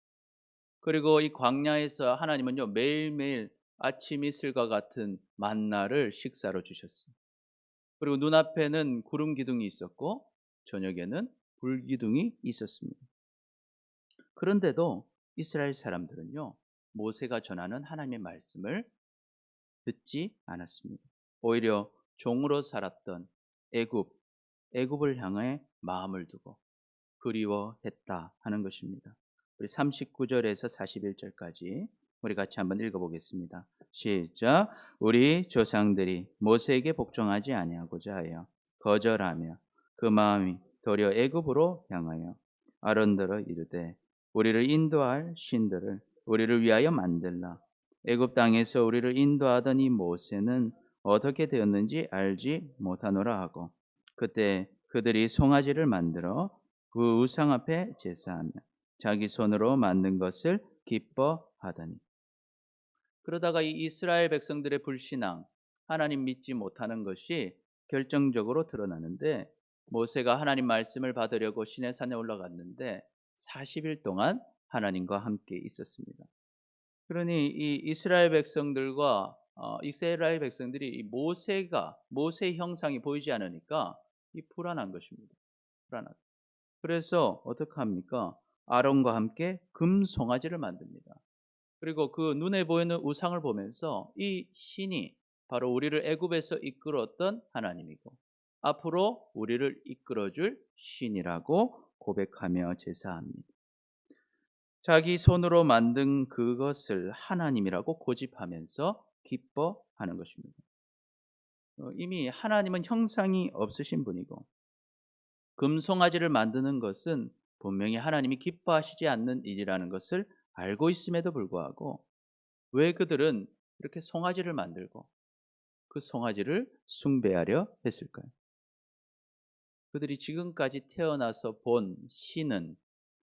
그리고 이 광야에서 하나님은요, 매일매일 아침 이슬과 같은 만나를 식사로 주셨어요. 그리고 눈앞에는 구름 기둥이 있었고 저녁에는 불 기둥이 있었습니다. 그런데도 이스라엘 사람들은요, 모세가 전하는 하나님의 말씀을 듣지 않았습니다. 오히려 종으로 살았던 애굽을 향해 마음을 두고 그리워했다 하는 것입니다. 우리 39절에서 41절까지 우리 같이 한번 읽어보겠습니다. 시작. 우리 조상들이 모세에게 복종하지 아니하고자 하여 거절하며 그 마음이 도리어 애굽으로 향하여 아론더러 이르되 우리를 인도할 신들을 우리를 위하여 만들라. 애굽 땅에서 우리를 인도하던 이 모세는 어떻게 되었는지 알지 못하노라 하고 그때 그들이 송아지를 만들어 그 우상 앞에 제사하며 자기 손으로 만든 것을 기뻐하더니. 그러다가 이 이스라엘 백성들의 불신앙, 하나님 믿지 못하는 것이 결정적으로 드러나는데, 모세가 하나님 말씀을 받으려고 시내산에 올라갔는데 40일 동안 하나님과 함께 있었습니다. 그러니 이 이스라엘 백성들이 이 모세의 형상이 보이지 않으니까 이 불안한 것입니다. 불안하다. 그래서 어떻게 합니까? 아론과 함께 금 송아지를 만듭니다. 그리고 그 눈에 보이는 우상을 보면서 이 신이 바로 우리를 애굽에서 이끌었던 하나님이고 앞으로 우리를 이끌어줄 신이라고 고백하며 제사합니다. 자기 손으로 만든 그것을 하나님이라고 고집하면서 기뻐하는 것입니다. 이미 하나님은 형상이 없으신 분이고 금송아지를 만드는 것은 분명히 하나님이 기뻐하시지 않는 일이라는 것을 알고 있음에도 불구하고 왜 그들은 이렇게 송아지를 만들고 그 송아지를 숭배하려 했을까요? 그들이 지금까지 태어나서 본 신은,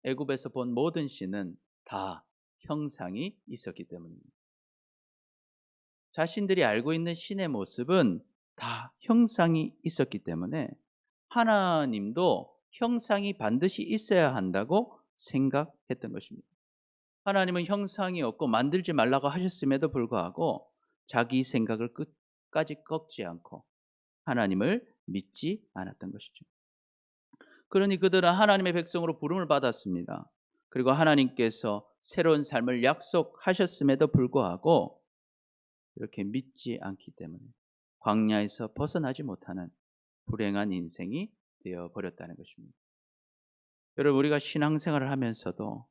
애굽에서 본 모든 신은 다 형상이 있었기 때문입니다. 자신들이 알고 있는 신의 모습은 다 형상이 있었기 때문에 하나님도 형상이 반드시 있어야 한다고 생각했던 것입니다. 하나님은 형상이 없고 만들지 말라고 하셨음에도 불구하고 자기 생각을 끝까지 꺾지 않고 하나님을 믿지 않았던 것이죠. 그러니 그들은 하나님의 백성으로 부름을 받았습니다. 그리고 하나님께서 새로운 삶을 약속하셨음에도 불구하고 이렇게 믿지 않기 때문에 광야에서 벗어나지 못하는 불행한 인생이 되어버렸다는 것입니다. 여러분, 우리가 신앙생활을 하면서도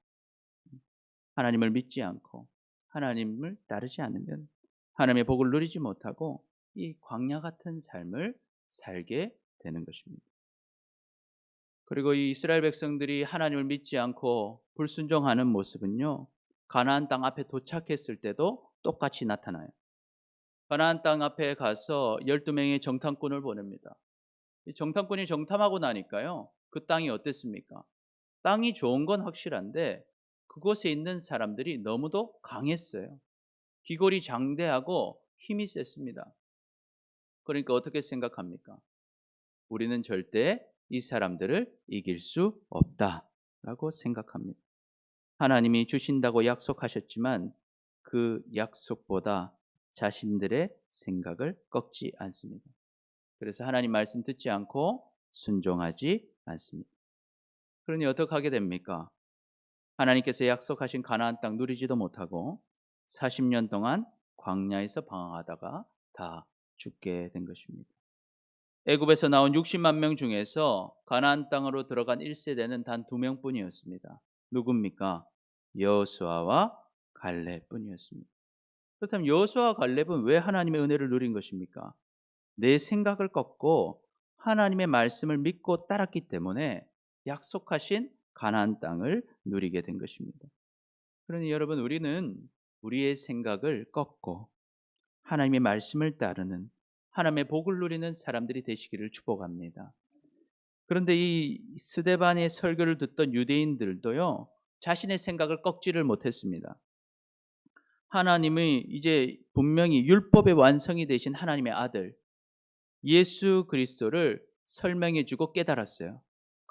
하나님을 믿지 않고 하나님을 따르지 않으면 하나님의 복을 누리지 못하고 이 광야 같은 삶을 살게 되는 것입니다. 그리고 이 이스라엘 백성들이 하나님을 믿지 않고 불순종하는 모습은요, 가나안 땅 앞에 도착했을 때도 똑같이 나타나요. 가나안 땅 앞에 가서 12명의 정탐꾼을 보냅니다. 이 정탐꾼이 정탐하고 나니까요, 그 땅이 어땠습니까? 땅이 좋은 건 확실한데 그곳에 있는 사람들이 너무도 강했어요. 기골이 장대하고 힘이 셌습니다. 그러니까 어떻게 생각합니까? 우리는 절대 이 사람들을 이길 수 없다라고 생각합니다. 하나님이 주신다고 약속하셨지만 그 약속보다 자신들의 생각을 꺾지 않습니다. 그래서 하나님 말씀 듣지 않고 순종하지 않습니다. 그러니 어떻게 하게 됩니까? 하나님께서 약속하신 가나안 땅 누리지도 못하고 40년 동안 광야에서 방황하다가 다 죽게 된 것입니다. 애굽에서 나온 60만 명 중에서 가나안 땅으로 들어간 1세대는 단 2명뿐이었습니다. 누굽니까? 여호수아와 갈렙뿐이었습니다. 그렇다면 여호수아와 갈렙은 왜 하나님의 은혜를 누린 것입니까? 내 생각을 꺾고 하나님의 말씀을 믿고 따랐기 때문에 약속하신 가나안 땅을 누리게 된 것입니다. 그러니 여러분, 우리는 우리의 생각을 꺾고 하나님의 말씀을 따르는 하나님의 복을 누리는 사람들이 되시기를 축복합니다. 그런데 이 스데반의 설교를 듣던 유대인들도요, 자신의 생각을 꺾지를 못했습니다. 하나님이 이제 분명히 율법의 완성이 되신 하나님의 아들 예수 그리스도를 설명해 주고 깨달았어요.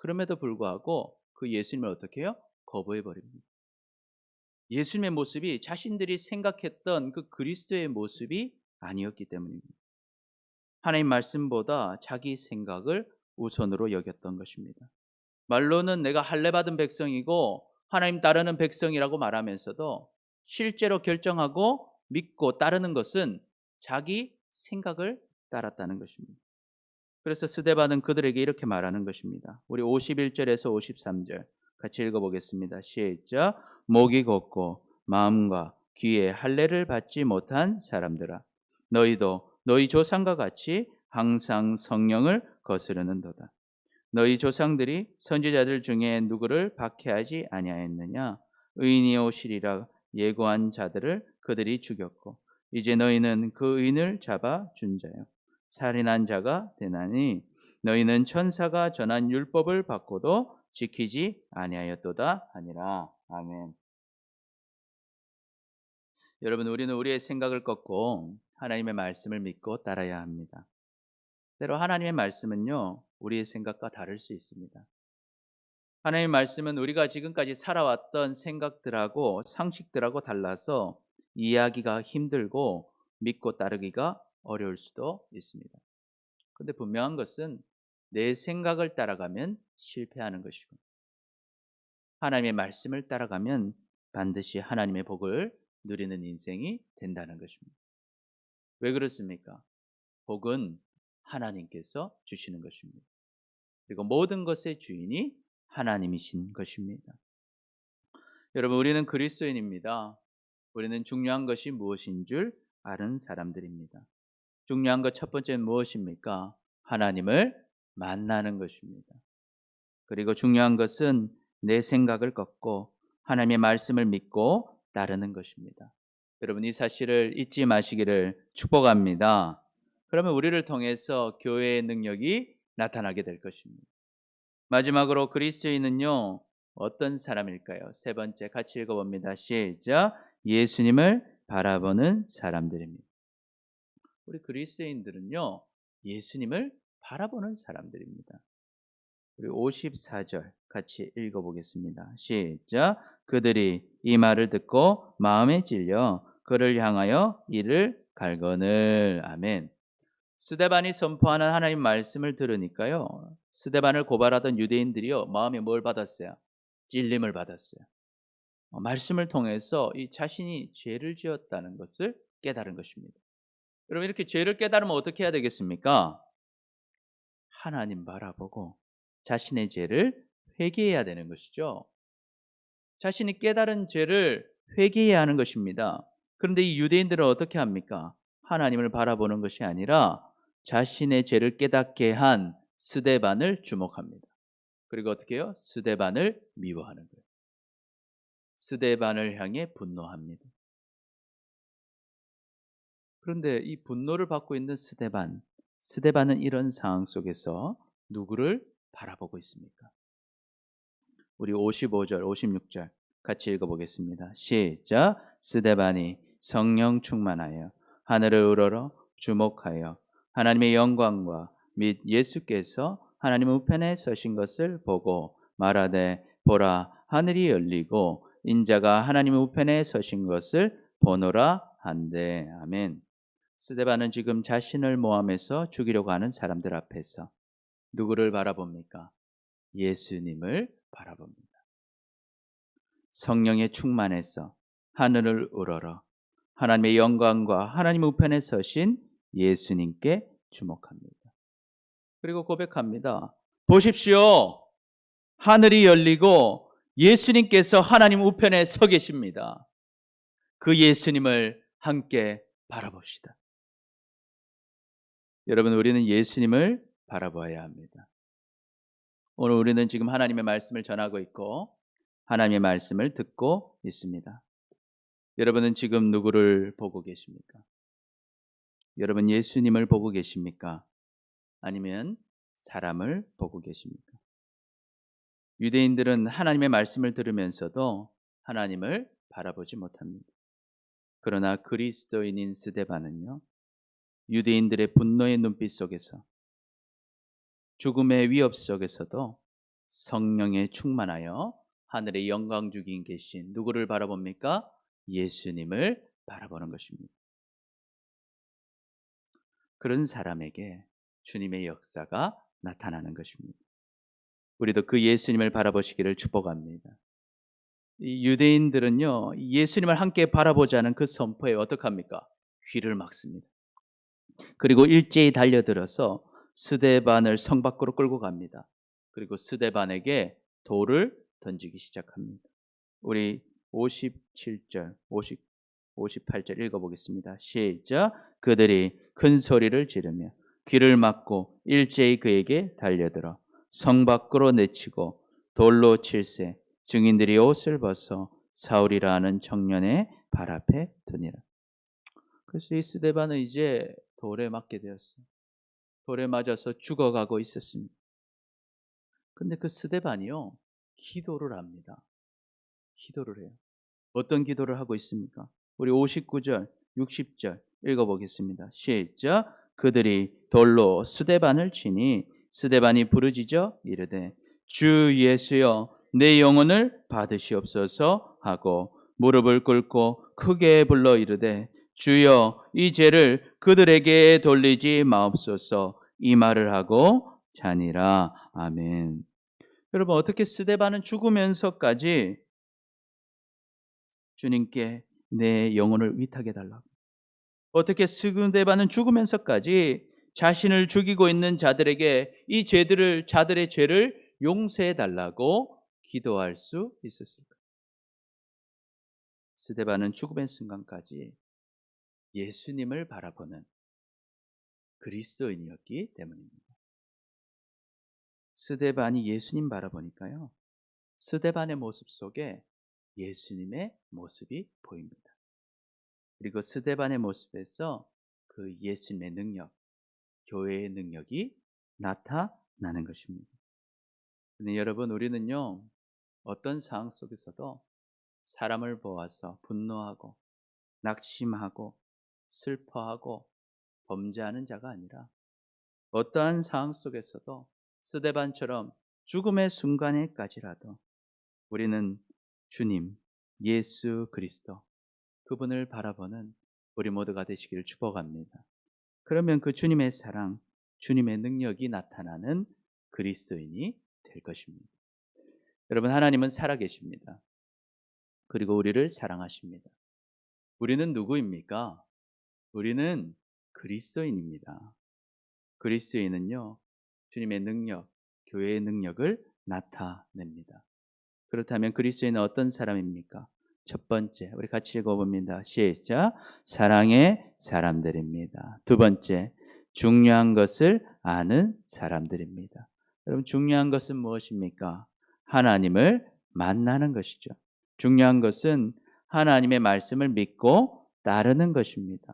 그럼에도 불구하고 그 예수님을 어떻게 해요? 거부해 버립니다. 예수님의 모습이 자신들이 생각했던 그 그리스도의 모습이 아니었기 때문입니다. 하나님 말씀보다 자기 생각을 우선으로 여겼던 것입니다. 말로는 내가 할례 받은 백성이고 하나님 따르는 백성이라고 말하면서도 실제로 결정하고 믿고 따르는 것은 자기 생각을 따랐다는 것입니다. 그래서 스데반은 그들에게 이렇게 말하는 것입니다. 우리 51절에서 53절 같이 읽어보겠습니다. 시작. 목이 걷고 마음과 귀에 할례를 받지 못한 사람들아, 너희도 너희 조상과 같이 항상 성령을 거스르는도다. 너희 조상들이 선지자들 중에 누구를 박해하지 아니하였느냐? 의인이 오시리라 예고한 자들을 그들이 죽였고 이제 너희는 그 의인을 잡아 준 자요 살인한 자가 되나니 너희는 천사가 전한 율법을 받고도 지키지 아니하였도다 하니라. 아멘. 여러분, 우리는 우리의 생각을 꺾고 하나님의 말씀을 믿고 따라야 합니다. 때로 하나님의 말씀은요, 우리의 생각과 다를 수 있습니다. 하나님의 말씀은 우리가 지금까지 살아왔던 생각들하고 상식들하고 달라서 이해하기가 힘들고 믿고 따르기가 어려울 수도 있습니다. 그런데 분명한 것은 내 생각을 따라가면 실패하는 것이고 하나님의 말씀을 따라가면 반드시 하나님의 복을 누리는 인생이 된다는 것입니다. 왜 그렇습니까? 복은 하나님께서 주시는 것입니다. 그리고 모든 것의 주인이 하나님이신 것입니다. 여러분, 우리는 그리스도인입니다. 우리는 중요한 것이 무엇인 줄 아는 사람들입니다. 중요한 것 첫 번째는 무엇입니까? 하나님을 만나는 것입니다. 그리고 중요한 것은 내 생각을 꺾고 하나님의 말씀을 믿고 따르는 것입니다. 여러분, 이 사실을 잊지 마시기를 축복합니다. 그러면 우리를 통해서 교회의 능력이 나타나게 될 것입니다. 마지막으로 그리스도인은요, 어떤 사람일까요? 세 번째 같이 읽어봅니다. 시작. 예수님을 바라보는 사람들입니다. 우리 그리스도인들은요, 예수님을 바라보는 사람들입니다. 우리 54절 같이 읽어보겠습니다. 시작. 그들이 이 말을 듣고 마음에 찔려 그를 향하여 이를 갈거늘. 아멘. 스데반이 선포하는 하나님 말씀을 들으니까요, 스데반을 고발하던 유대인들이요, 마음에 뭘 받았어요? 찔림을 받았어요. 말씀을 통해서 이 자신이 죄를 지었다는 것을 깨달은 것입니다. 여러분, 이렇게 죄를 깨달으면 어떻게 해야 되겠습니까? 하나님 바라보고 자신의 죄를 회개해야 되는 것이죠. 자신이 깨달은 죄를 회개해야 하는 것입니다. 그런데 이 유대인들은 어떻게 합니까? 하나님을 바라보는 것이 아니라 자신의 죄를 깨닫게 한 스데반을 주목합니다. 그리고 어떻게 해요? 스데반을 미워하는 거예요. 스데반을 향해 분노합니다. 그런데 이 분노를 받고 있는 스데반은 이런 상황 속에서 누구를 바라보고 있습니까? 우리 55절, 56절 같이 읽어보겠습니다. 시작. 스데반이 성령 충만하여 하늘을 우러러 주목하여 하나님의 영광과 및 예수께서 하나님 우편에 서신 것을 보고 말하되 보라 하늘이 열리고 인자가 하나님 우편에 서신 것을 보노라 한대. 아멘. 스데반은 지금 자신을 모함해서 죽이려고 하는 사람들 앞에서 누구를 바라봅니까? 예수님을 바라봅니다. 성령에 충만해서 하늘을 우러러 하나님의 영광과 하나님 우편에 서신 예수님께 주목합니다. 그리고 고백합니다. 보십시오. 하늘이 열리고 예수님께서 하나님 우편에 서 계십니다. 그 예수님을 함께 바라봅시다. 여러분, 우리는 예수님을 바라봐야 합니다. 오늘 우리는 지금 하나님의 말씀을 전하고 있고 하나님의 말씀을 듣고 있습니다. 여러분은 지금 누구를 보고 계십니까? 여러분 예수님을 보고 계십니까? 아니면 사람을 보고 계십니까? 유대인들은 하나님의 말씀을 들으면서도 하나님을 바라보지 못합니다. 그러나 그리스도인인 스데반은요, 유대인들의 분노의 눈빛 속에서 죽음의 위협 속에서도 성령에 충만하여 하늘의 영광 중인 계신 누구를 바라봅니까? 예수님을 바라보는 것입니다. 그런 사람에게 주님의 역사가 나타나는 것입니다. 우리도 그 예수님을 바라보시기를 축복합니다. 이 유대인들은요, 예수님을 함께 바라보자는 그 선포에 어떡합니까? 귀를 막습니다. 그리고 일제히 달려들어서 스데반을 성 밖으로 끌고 갑니다. 그리고 스데반에게 돌을 던지기 시작합니다. 우리 57절, 58절 읽어보겠습니다. 시작. 그들이 큰 소리를 지르며 귀를 막고 일제히 그에게 달려들어 성 밖으로 내치고 돌로 칠세 증인들이 옷을 벗어 사울이라 하는 청년의 발 앞에 두니라. 그래서 이 스데반은 이제 돌에 맞게 되었어요. 돌에 맞아서 죽어가고 있었습니다. 근데 그 스데반이요, 기도를 합니다. 기도를 해요. 어떤 기도를 하고 있습니까? 우리 59절, 60절 읽어보겠습니다. 시작. 그들이 돌로 스데반을 치니 스데반이 부르짖어 이르되 주 예수여 내 영혼을 받으시옵소서 하고 무릎을 꿇고 크게 불러 이르되 주여 이 죄를 그들에게 돌리지 마옵소서 이 말을 하고 자니라. 아멘. 여러분, 어떻게 스데반은 죽으면서까지 주님께 내 영혼을 위탁해 달라고, 어떻게 스데반은 죽으면서까지 자신을 죽이고 있는 자들에게 이 자들의 죄를 용서해 달라고 기도할 수 있었을까? 스데반은 죽음의 순간까지 예수님을 바라보는 그리스도인이었기 때문입니다. 스데반이 예수님 바라보니까요, 스데반의 모습 속에 예수님의 모습이 보입니다. 그리고 스데반의 모습에서 그 예수님의 능력, 교회의 능력이 나타나는 것입니다. 근데 여러분, 우리는요, 어떤 상황 속에서도 사람을 보아서 분노하고 낙심하고 슬퍼하고 범죄하는 자가 아니라 어떠한 상황 속에서도 스데반처럼 죽음의 순간에까지라도 우리는 주님, 예수 그리스도, 그분을 바라보는 우리 모두가 되시기를 축복합니다. 그러면 그 주님의 사랑, 주님의 능력이 나타나는 그리스도인이 될 것입니다. 여러분, 하나님은 살아계십니다. 그리고 우리를 사랑하십니다. 우리는 누구입니까? 우리는 그리스도인입니다. 그리스도인은요, 주님의 능력, 교회의 능력을 나타냅니다. 그렇다면 그리스도인은 어떤 사람입니까? 첫 번째, 우리 같이 읽어봅니다. 시작. 사랑의 사람들입니다. 두 번째, 중요한 것을 아는 사람들입니다. 여러분, 중요한 것은 무엇입니까? 하나님을 만나는 것이죠. 중요한 것은 하나님의 말씀을 믿고 따르는 것입니다.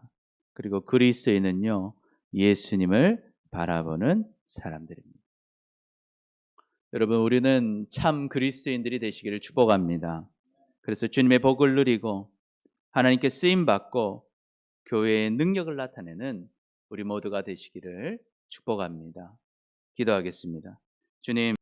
그리고 그리스도인은요, 예수님을 바라보는 사람들입니다. 여러분, 우리는 참 그리스도인들이 되시기를 축복합니다. 그래서 주님의 복을 누리고 하나님께 쓰임 받고 교회의 능력을 나타내는 우리 모두가 되시기를 축복합니다. 기도하겠습니다. 주님,